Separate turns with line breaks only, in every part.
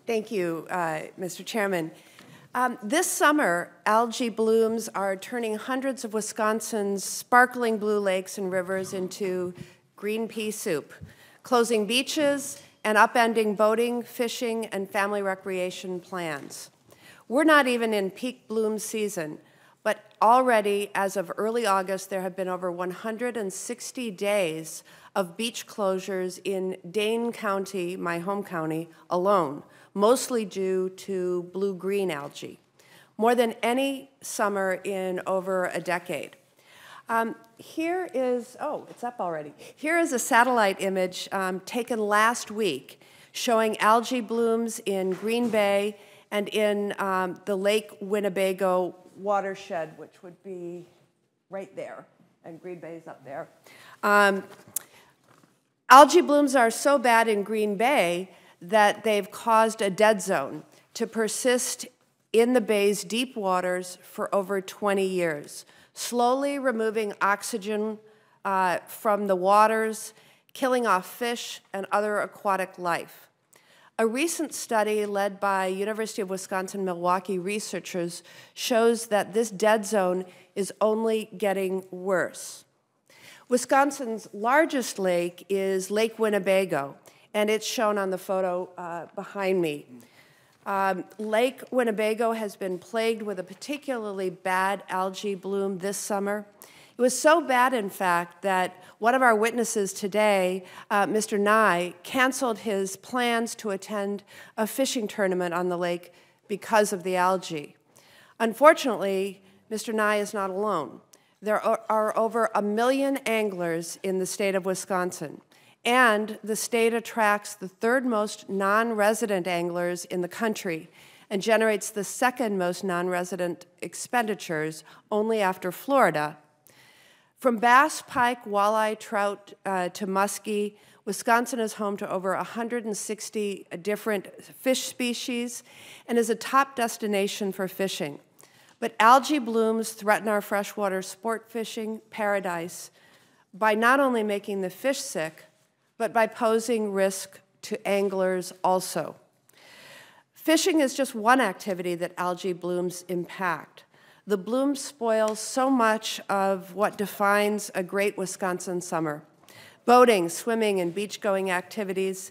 Thank you, Mr. Chairman. This summer, algae blooms are turning hundreds of Wisconsin's sparkling blue lakes and rivers into green pea soup, closing beaches and upending boating, fishing, and family recreation plans. We're not even in peak bloom season, but already, as of early August, there have been over 160 days of beach closures in Dane County, my home county, alone, mostly due to blue-green algae, more than any summer in over a decade. Here is, oh, it's up already. Here is a satellite image taken last week showing algae blooms in Green Bay and in the Lake Winnebago watershed, which would be right there, and Green Bay is up there. Algae blooms are so bad in Green Bay that they've caused a dead zone to persist in the bay's deep waters for over 20 years, slowly removing oxygen from the waters, killing off fish and other aquatic life. A recent study led by University of Wisconsin-Milwaukee researchers shows that this dead zone is only getting worse. Wisconsin's largest lake is Lake Winnebago, and it's shown on the photo behind me. Lake Winnebago has been plagued with a particularly bad algae bloom this summer. It was so bad, in fact, that one of our witnesses today, Mr. Nye, canceled his plans to attend a fishing tournament on the lake because of the algae. Unfortunately, Mr. Nye is not alone. There are over 1 million anglers in the state of Wisconsin, and the state attracts the third most non-resident anglers in the country and generates the second most non-resident expenditures, only after Florida. From bass, pike, walleye, trout to muskie, Wisconsin is home to over 160 different fish species and is a top destination for fishing. But algae blooms threaten our freshwater sport fishing paradise by not only making the fish sick, but by posing risk to anglers also. Fishing is just one activity that algae blooms impact. The blooms spoil so much of what defines a great Wisconsin summer. Boating, swimming, and beach-going activities,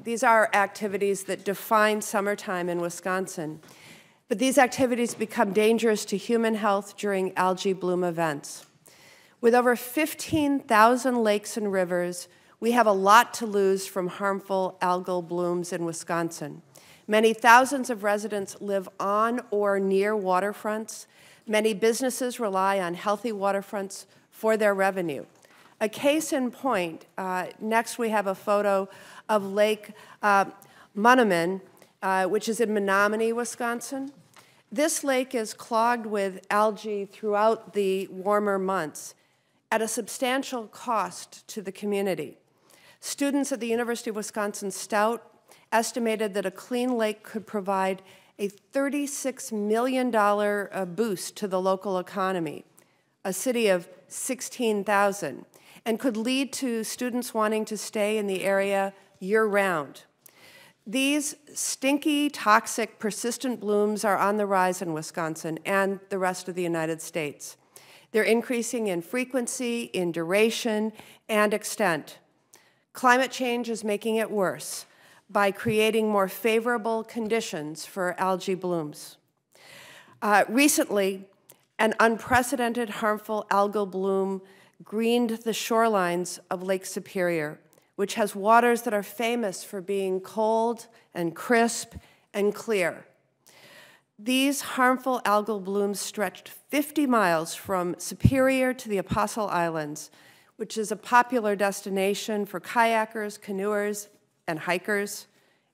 these are activities that define summertime in Wisconsin. But these activities become dangerous to human health during algae bloom events. With over 15,000 lakes and rivers, we have a lot to lose from harmful algal blooms in Wisconsin. Many thousands of residents live on or near waterfronts. Many businesses rely on healthy waterfronts for their revenue. A case in point, next we have a photo of Lake Munneman, which is in Menominee, Wisconsin. This lake is clogged with algae throughout the warmer months at a substantial cost to the community. Students at the University of Wisconsin-Stout estimated that a clean lake could provide a $36 million boost to the local economy, a city of 16,000, and could lead to students wanting to stay in the area year-round. These stinky, toxic, persistent blooms are on the rise in Wisconsin and the rest of the United States. They're increasing in frequency, in duration, and extent. Climate change is making it worse by creating more favorable conditions for algae blooms. Recently, an unprecedented harmful algal bloom greened the shorelines of Lake Superior, which has waters that are famous for being cold and crisp and clear. These harmful algal blooms stretched 50 miles from Superior to the Apostle Islands, which is a popular destination for kayakers, canoers, and hikers,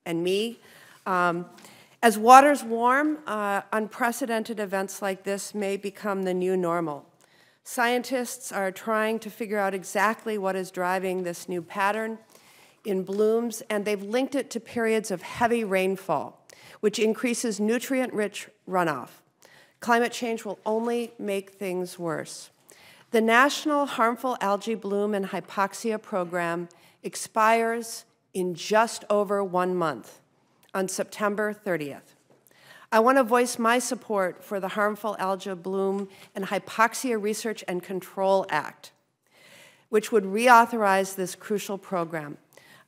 and me. As waters warm, unprecedented events like this may become the new normal. Scientists are trying to figure out exactly what is driving this new pattern in blooms, and they've linked it to periods of heavy rainfall, which increases nutrient-rich runoff. Climate change will only make things worse. The National Harmful Algae Bloom and Hypoxia Program expires in just over 1 month. on September 30th. I want to voice my support for the Harmful Algae Bloom and Hypoxia Research and Control Act, which would reauthorize this crucial program.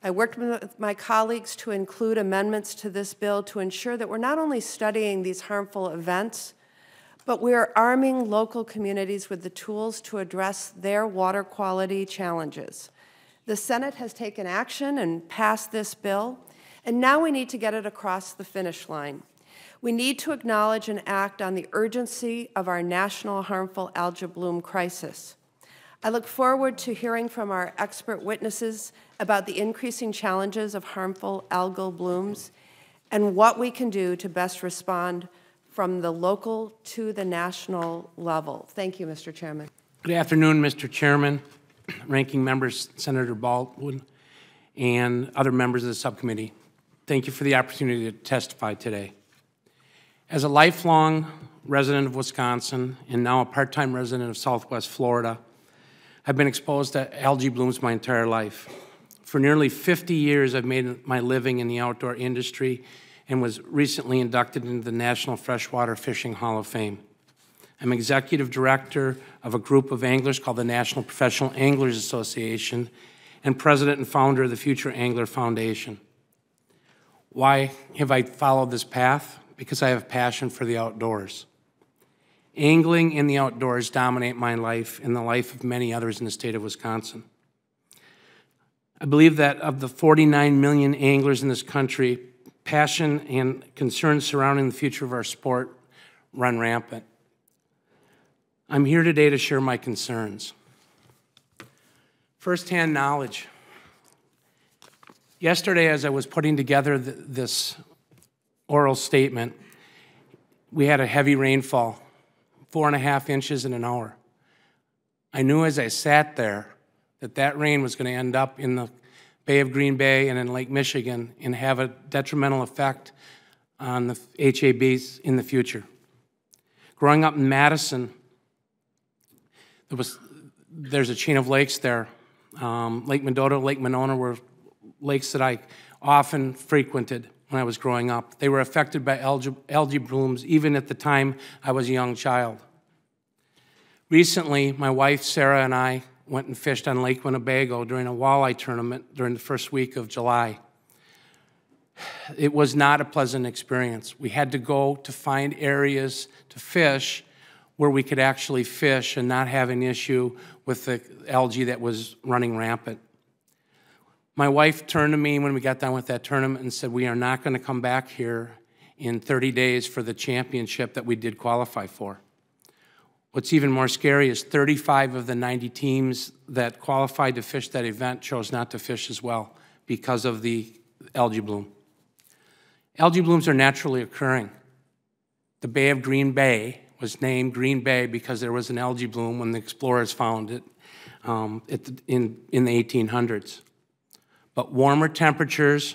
I worked with my colleagues to include amendments to this bill to ensure that we're not only studying these harmful events, but we're arming local communities with the tools to address their water quality challenges. The Senate has taken action and passed this bill, and now we need to get it across the finish line. We need to acknowledge and act on the urgency of our national harmful algae bloom crisis. I look forward to hearing from our expert witnesses about the increasing challenges of harmful algal blooms and what we can do to best respond from the local to the national level. Thank you, Mr. Chairman.
Good afternoon, Mr. Chairman, Ranking Members, Senator Baldwin, and other members of the subcommittee. Thank you for the opportunity to testify today. As a lifelong resident of Wisconsin and now a part-time resident of Southwest Florida, I've been exposed to algae blooms my entire life. For nearly 50 years, I've made my living in the outdoor industry and was recently inducted into the National Freshwater Fishing Hall of Fame. I'm executive director of a group of anglers called the National Professional Anglers Association and president and founder of the Future Angler Foundation. Why have I followed this path? Because I have passion for the outdoors. Angling and the outdoors dominate my life and the life of many others in the state of Wisconsin. I believe that of the 49 million anglers in this country, passion and concerns surrounding the future of our sport run rampant. I'm here today to share my concerns. First-hand knowledge. Yesterday, as I was putting together this oral statement, we had a heavy rainfall, 4.5 inches in an hour. I knew as I sat there that that rain was going to end up in the Bay of Green Bay and in Lake Michigan and have a detrimental effect on the HABs in the future. Growing up in Madison, there's a chain of lakes there. Lake Mendota, Lake Monona were lakes that I often frequented when I was growing up. They were affected by algae blooms even at the time I was a young child. Recently, my wife Sarah and I went and fished on Lake Winnebago during a walleye tournament during the first week of July. It was not a pleasant experience. We had to go to find areas to fish where we could actually fish and not have an issue with the algae that was running rampant. My wife turned to me when we got done with that tournament and said, "We are not going to come back here in 30 days for the championship that we did qualify for." What's even more scary is 35 of the 90 teams that qualified to fish that event chose not to fish as well because of the algae bloom. Algae blooms are naturally occurring. The Bay of Green Bay was named Green Bay because there was an algae bloom when the explorers found it in the 1800s. But warmer temperatures,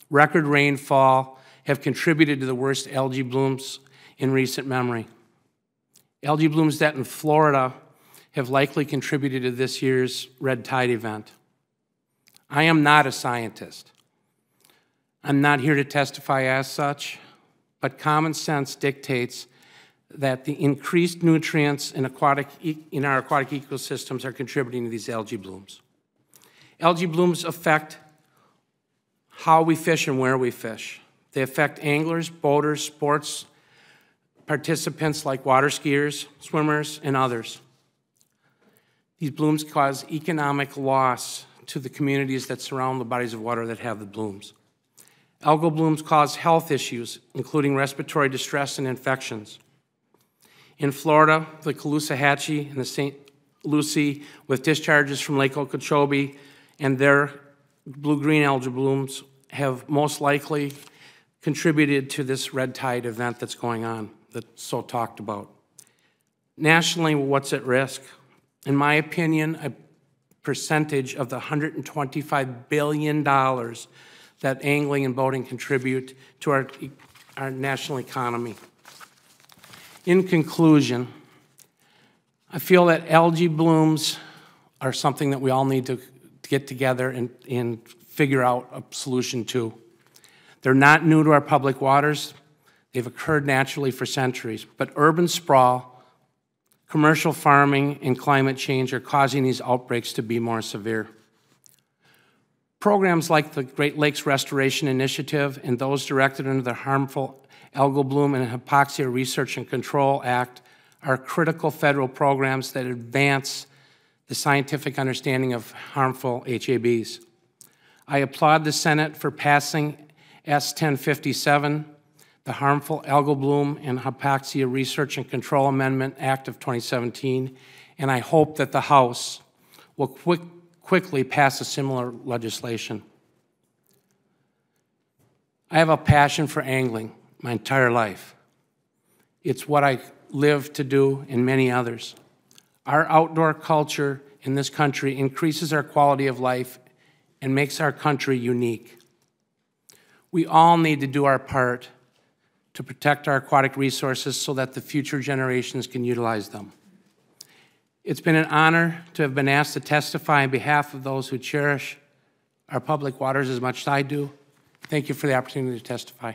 record rainfall have contributed to the worst algae blooms in recent memory. Algae blooms that in Florida have likely contributed to this year's red tide event. I am not a scientist. I'm not here to testify as such, but common sense dictates that the increased nutrients in our aquatic ecosystems are contributing to these algae blooms. Algae blooms affect how we fish and where we fish. They affect anglers, boaters, sports participants like water skiers, swimmers, and others. These blooms cause economic loss to the communities that surround the bodies of water that have the blooms. Algal blooms cause health issues, including respiratory distress and infections. In Florida, the Caloosahatchee and the St. Lucie, with discharges from Lake Okeechobee and their blue-green algae blooms, have most likely contributed to this red tide event that's going on, that's so talked about. Nationally, what's at risk? In my opinion, a percentage of the $125 billion that angling and boating contribute to our national economy. In conclusion, I feel that algae blooms are something that we all need to get together and figure out a solution to. They're not new to our public waters. They've occurred naturally for centuries. But urban sprawl, commercial farming, and climate change are causing these outbreaks to be more severe. Programs like the Great Lakes Restoration Initiative and those directed under the Harmful Algal Bloom and Hypoxia Research and Control Act are critical federal programs that advance the scientific understanding of harmful HABs. I applaud the Senate for passing S 1057, the Harmful Algal Bloom and Hypoxia Research and Control Amendment Act of 2017, and I hope that the House will quickly pass a similar legislation. I have a passion for angling my entire life. It's what I live to do and many others. Our outdoor culture in this country increases our quality of life and makes our country unique. We all need to do our part to protect our aquatic resources so that the future generations can utilize them. It's been an honor to have been asked to testify on behalf of those who cherish our public waters as much as I do. Thank you for the opportunity to testify.